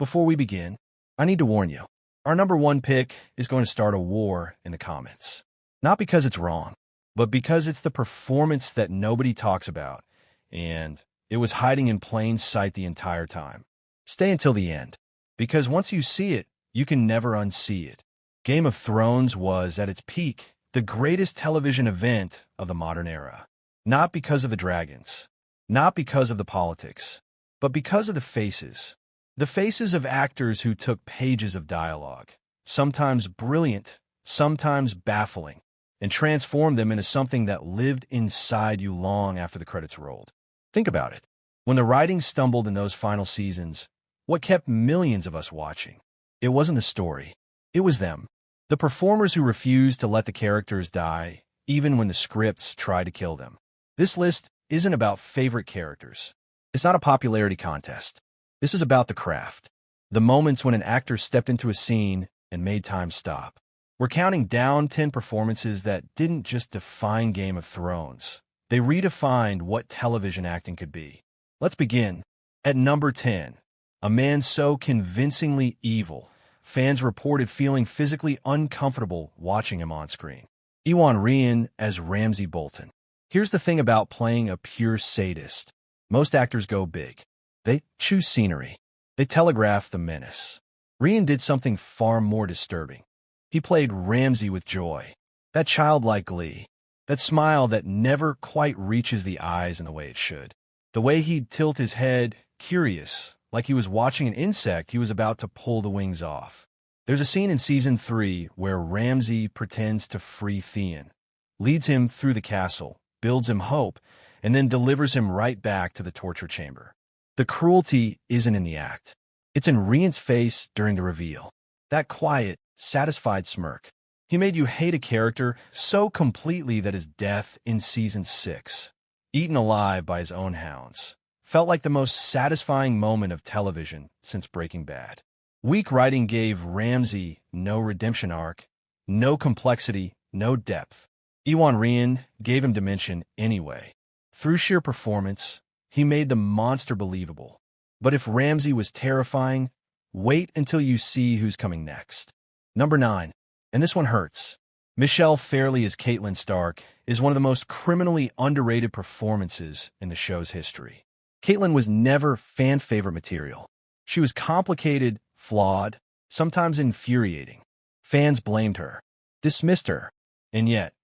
Before we begin, I need to warn you. Our number one pick is going to start a war in the comments. Not because it's wrong, but because it's the performance that nobody talks about, and it was hiding in plain sight the entire time. Stay until the end, because once you see it, you can never unsee it. Game of Thrones was, at its peak, the greatest television event of the modern era. Not because of the dragons, not because of the politics, but because of the faces. The faces of actors who took pages of dialogue, sometimes brilliant, sometimes baffling, and transformed them into something that lived inside you long after the credits rolled. Think about it. When the writing stumbled in those final seasons, what kept millions of us watching? It wasn't the story. It was them. The performers who refused to let the characters die, even when the scripts tried to kill them. This list isn't about favorite characters. It's not a popularity contest. This is about the craft. The moments when an actor stepped into a scene and made time stop. We're counting down 10 performances that didn't just define Game of Thrones. They redefined what television acting could be. Let's begin. At number 10, a man so convincingly evil, fans reported feeling physically uncomfortable watching him on screen. Iwan Rheon as Ramsay Bolton. Here's the thing about playing a pure sadist. Most actors go big. They choose scenery. They telegraph the menace. Rheon did something far more disturbing. He played Ramsay with joy. That childlike glee. That smile that never quite reaches the eyes in the way it should. The way he'd tilt his head, curious, like he was watching an insect he was about to pull the wings off. There's a scene in Season 3 where Ramsay pretends to free Theon, leads him through the castle, builds him hope, and then delivers him right back to the torture chamber. The cruelty isn't in the act. It's in Rheon's face during the reveal. That quiet, satisfied smirk. He made you hate a character so completely that his death in Season 6, eaten alive by his own hounds, felt like the most satisfying moment of television since Breaking Bad. Weak writing gave Ramsay no redemption arc, no complexity, no depth. Iwan Rheon gave him dimension anyway. Through sheer performance, he made the monster believable. But if Ramsay was terrifying, wait until you see who's coming next. Number 9, and this one hurts. Michelle Fairley as Catelyn Stark is one of the most criminally underrated performances in the show's history. Catelyn was never fan-favorite material. She was complicated, flawed, sometimes infuriating. Fans blamed her, dismissed her, and yet,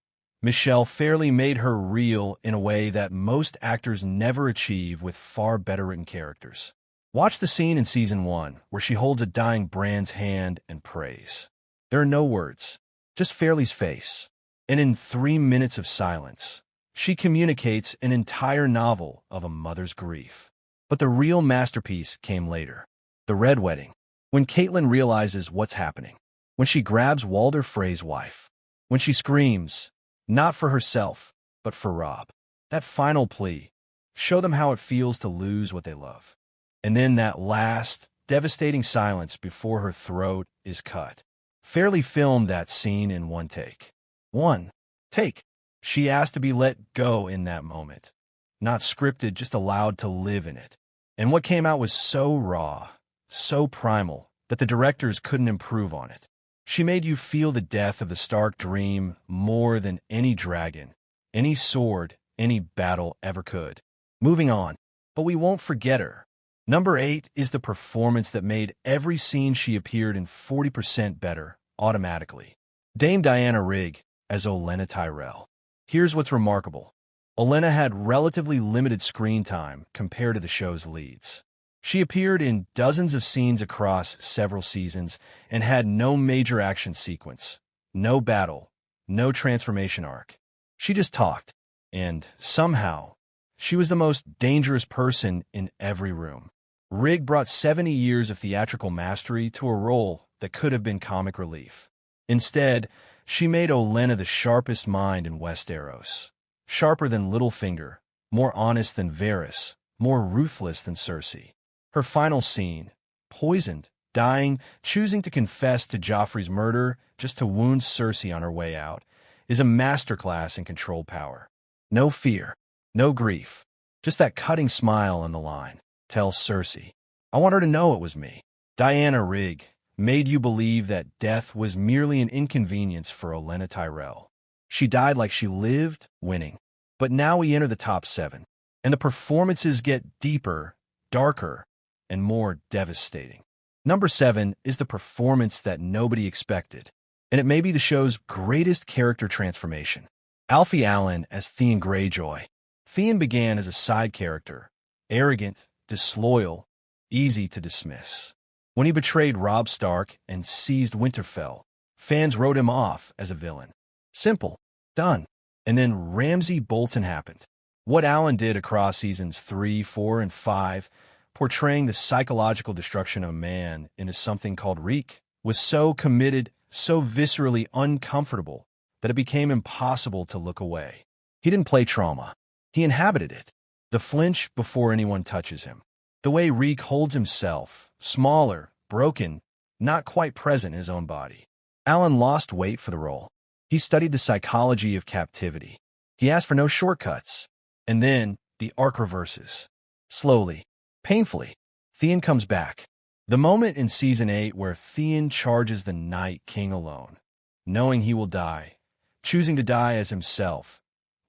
Michelle Fairley made her real in a way that most actors never achieve with far better written characters. Watch the scene in Season 1 where she holds a dying Bran's hand and prays. There are no words, just Fairley's face. And in 3 minutes of silence, she communicates an entire novel of a mother's grief. But the real masterpiece came later. The Red Wedding. When Catelyn realizes what's happening. When she grabs Walder Frey's wife. When she screams, not for herself, but for Robb. That final plea. Show them how it feels to lose what they love. And then that last, devastating silence before her throat is cut. Fairley filmed that scene in one take. One take. She asked to be let go in that moment. Not scripted, just allowed to live in it. And what came out was so raw, so primal, that the directors couldn't improve on it. She made you feel the death of the Stark dream more than any dragon, any sword, any battle ever could. Moving on, but we won't forget her. Number 8 is the performance that made every scene she appeared in 40% better, automatically. Dame Diana Rigg as Olenna Tyrell. Here's what's remarkable. Olenna had relatively limited screen time compared to the show's leads. She appeared in dozens of scenes across several seasons and had no major action sequence, no battle, no transformation arc. She just talked, and somehow, she was the most dangerous person in every room. Rigg brought 70 years of theatrical mastery to a role that could have been comic relief. Instead, she made Olenna the sharpest mind in Westeros. Sharper than Littlefinger, more honest than Varys, more ruthless than Cersei. Her final scene, poisoned, dying, choosing to confess to Joffrey's murder just to wound Cersei on her way out, is a masterclass in controlled power. No fear, no grief, just that cutting smile on the line. Tells Cersei, I want her to know it was me. Diana Rigg made you believe that death was merely an inconvenience for Olenna Tyrell. She died like she lived, winning. But now we enter the top 7, and the performances get deeper, darker, and more devastating. Number 7 is the performance that nobody expected, and it may be the show's greatest character transformation. Alfie Allen as Theon Greyjoy. Theon began as a side character, arrogant, disloyal, easy to dismiss. When he betrayed Robb Stark and seized Winterfell, fans wrote him off as a villain. Simple. Done. And then Ramsay Bolton happened. What Allen did across seasons 3, 4, and 5, portraying the psychological destruction of a man into something called Reek, was so committed, so viscerally uncomfortable, that it became impossible to look away. He didn't play trauma. He inhabited it. The flinch before anyone touches him. The way Reek holds himself, smaller, broken, not quite present in his own body. Allen lost weight for the role. He studied the psychology of captivity. He asked for no shortcuts. And then the arc reverses. Slowly, painfully, Theon comes back. The moment in Season 8 where Theon charges the Night King alone, knowing he will die, choosing to die as himself,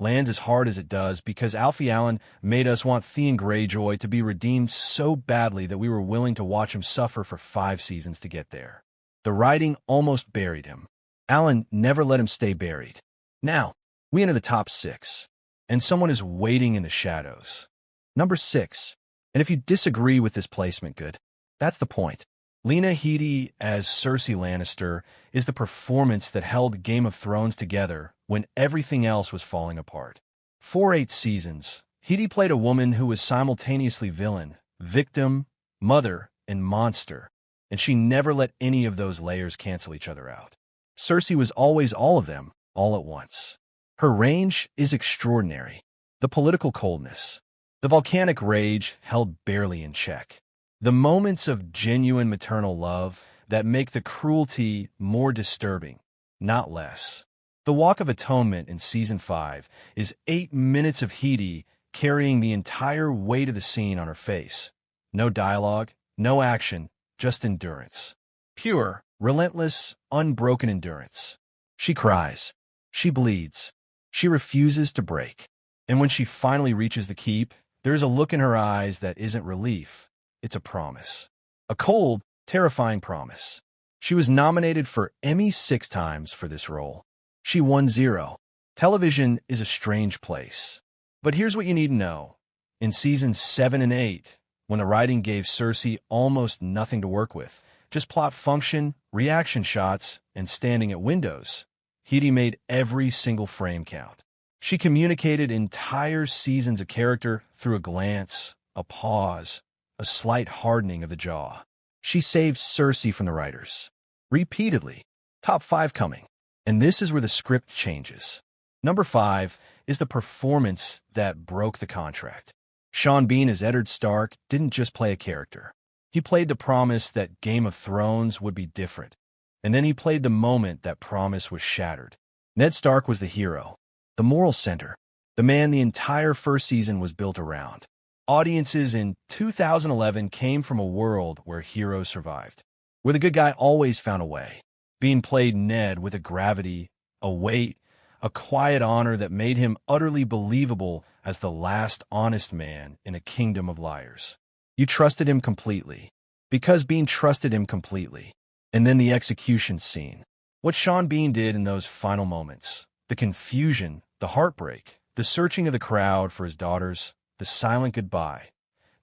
lands as hard as it does because Alfie Allen made us want Theon Greyjoy to be redeemed so badly that we were willing to watch him suffer for 5 seasons to get there. The writing almost buried him. Allen never let him stay buried. Now, we enter the top 6, and someone is waiting in the shadows. Number 6, and if you disagree with this placement, good. That's the point. Lena Headey as Cersei Lannister is the performance that held Game of Thrones together when everything else was falling apart. For 8 seasons, Headey played a woman who was simultaneously villain, victim, mother, and monster, and she never let any of those layers cancel each other out. Cersei was always all of them, all at once. Her range is extraordinary. The political coldness, the volcanic rage held barely in check. The moments of genuine maternal love that make the cruelty more disturbing, not less. The Walk of Atonement in Season 5 is 8 minutes of Headey carrying the entire weight of the scene on her face. No dialogue, no action, just endurance. Pure, relentless, unbroken endurance. She cries. She bleeds. She refuses to break. And when she finally reaches the keep, there is a look in her eyes that isn't relief. It's a promise. A cold, terrifying promise. She was nominated for Emmy 6 times for this role. She won 0. Television is a strange place. But here's what you need to know. In Seasons 7 and 8, when the writing gave Cersei almost nothing to work with, just plot function, reaction shots, and standing at windows, Headey made every single frame count. She communicated entire seasons of character through a glance, a pause, a slight hardening of the jaw. She saved Cersei from the writers. Repeatedly. Top 5 coming. And this is where the script changes. Number 5 is the performance that broke the contract. Sean Bean as Eddard Stark didn't just play a character. He played the promise that Game of Thrones would be different. And then he played the moment that promise was shattered. Ned Stark was the hero, the moral center, the man the entire first season was built around. Audiences in 2011 came from a world where heroes survived, where the good guy always found a way. Bean played Ned with a gravity, a weight, a quiet honor that made him utterly believable as the last honest man in a kingdom of liars. You trusted him completely, because Bean trusted him completely. And then the execution scene. What Sean Bean did in those final moments, the confusion, the heartbreak, the searching of the crowd for his daughters, the silent goodbye,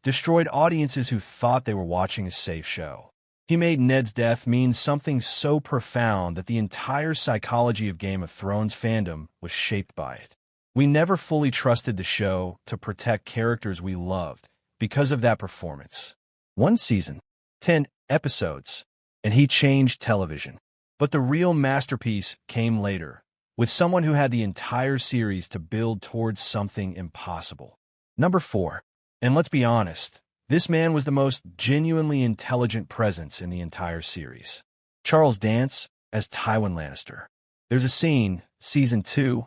destroyed audiences who thought they were watching a safe show. He made Ned's death mean something so profound that the entire psychology of Game of Thrones fandom was shaped by it. We never fully trusted the show to protect characters we loved because of that performance. 1 season, 10 episodes, and he changed television. But the real masterpiece came later, with someone who had the entire series to build towards something impossible. Number 4, and let's be honest, this man was the most genuinely intelligent presence in the entire series. Charles Dance as Tywin Lannister. There's a scene, Season 2,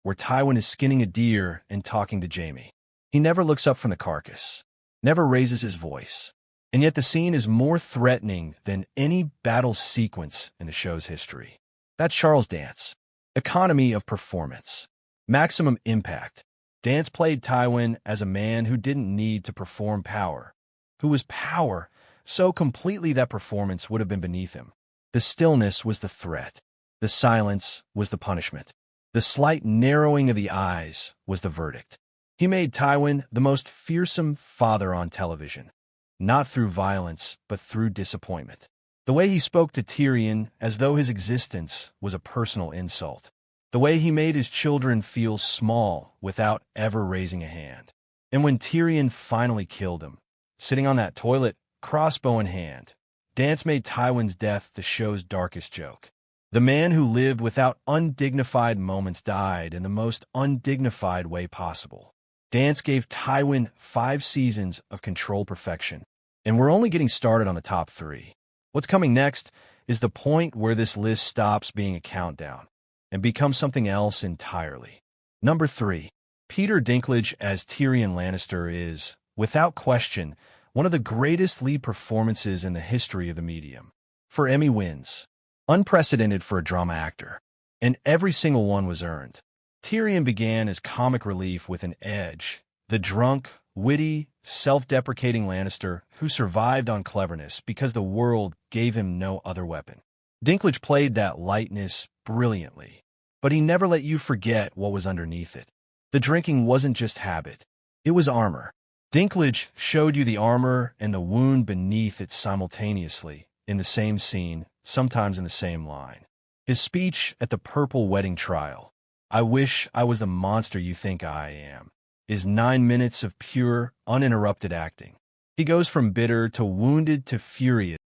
where Tywin is skinning a deer and talking to Jaime. He never looks up from the carcass, never raises his voice. And yet the scene is more threatening than any battle sequence in the show's history. That's Charles Dance. Economy of performance. Maximum impact. Dance played Tywin as a man who didn't need to perform power, who was power so completely that performance would have been beneath him. The stillness was the threat. The silence was the punishment. The slight narrowing of the eyes was the verdict. He made Tywin the most fearsome father on television, not through violence, but through disappointment. The way he spoke to Tyrion as though his existence was a personal insult. The way he made his children feel small without ever raising a hand. And when Tyrion finally killed him, sitting on that toilet, crossbow in hand, Dance made Tywin's death the show's darkest joke. The man who lived without undignified moments died in the most undignified way possible. Dance gave Tywin 5 seasons of controlled perfection, and we're only getting started on the top 3. What's coming next is the point where this list stops being a countdown and becomes something else entirely. Number 3. Peter Dinklage as Tyrion Lannister is, without question, one of the greatest lead performances in the history of the medium. 4 Emmy wins. Unprecedented for a drama actor. And every single one was earned. Tyrion began as comic relief with an edge. The drunk, witty, self-deprecating Lannister who survived on cleverness because the world gave him no other weapon. Dinklage played that lightness brilliantly, but he never let you forget what was underneath it. The drinking wasn't just habit. It was armor. Dinklage showed you the armor and the wound beneath it simultaneously, in the same scene, sometimes in the same line. His speech at the Purple Wedding trial, "I wish I was the monster you think I am," is 9 minutes of pure, uninterrupted acting. He goes from bitter to wounded to furious